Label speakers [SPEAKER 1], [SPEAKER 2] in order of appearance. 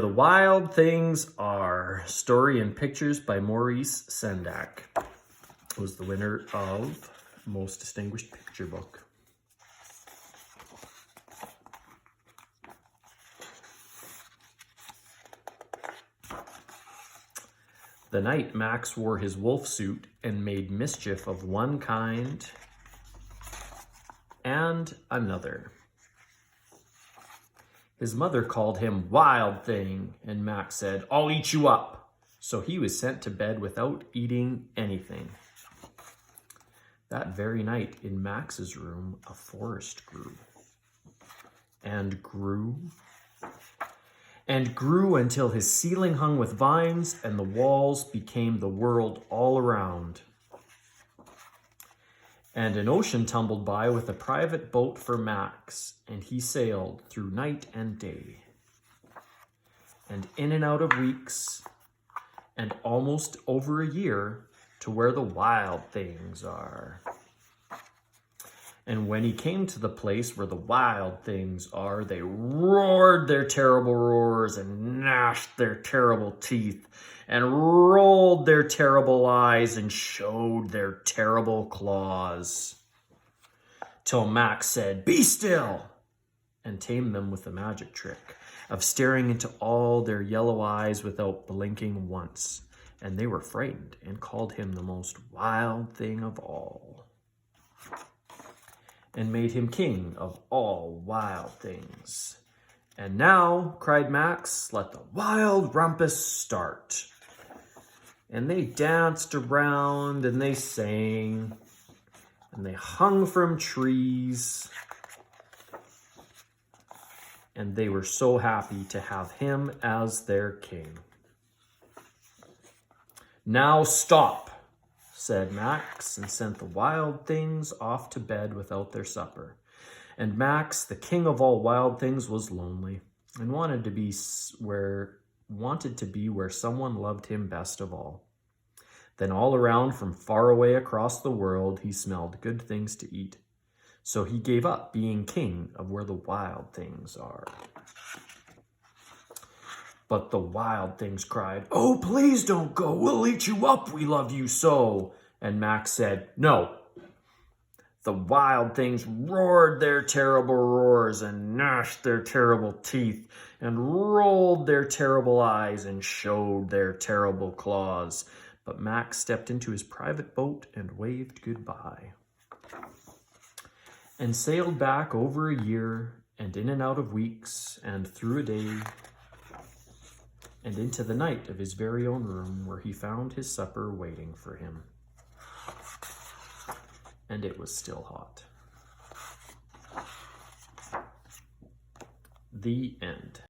[SPEAKER 1] The Wild Things Are, story and pictures by Maurice Sendak, was the winner of Most Distinguished Picture Book. The night Max wore his wolf suit and made mischief of one kind and another. His mother called him Wild Thing, and Max said, "I'll eat you up." So he was sent to bed without eating anything. That very night in Max's room, a forest grew and grew and grew until his ceiling hung with vines and the walls became the world all around. And an ocean tumbled by with a private boat for Max, and he sailed through night and day, and in and out of weeks, and almost over a year, to where the wild things are. And when he came to the place where the wild things are, they roared their terrible roars and gnashed their terrible teeth and rolled their terrible eyes and showed their terrible claws. Till Max said, "Be still," and tamed them with the magic trick of staring into all their yellow eyes without blinking once. And they were frightened and called him the most wild thing of all, and made him king of all wild things. "And now," cried Max, "let the wild rumpus start." And they danced around and they sang and they hung from trees, and they were so happy to have him as their king. "Now stop," said Max, and sent the wild things off to bed without their supper. And Max, the king of all wild things, was lonely and wanted to be where someone loved him best of all. Then all around from far away across the world, he smelled good things to eat. So he gave up being king of where the wild things are. But the wild things cried, "Oh, please don't go. We'll eat you up. We love you so." And Max said, "No." The wild things roared their terrible roars and gnashed their terrible teeth and rolled their terrible eyes and showed their terrible claws. But Max stepped into his private boat and waved goodbye, and sailed back over a year, and in and out of weeks, and through a day, and into the night of his very own room, where he found his supper waiting for him. And it was still hot. The end.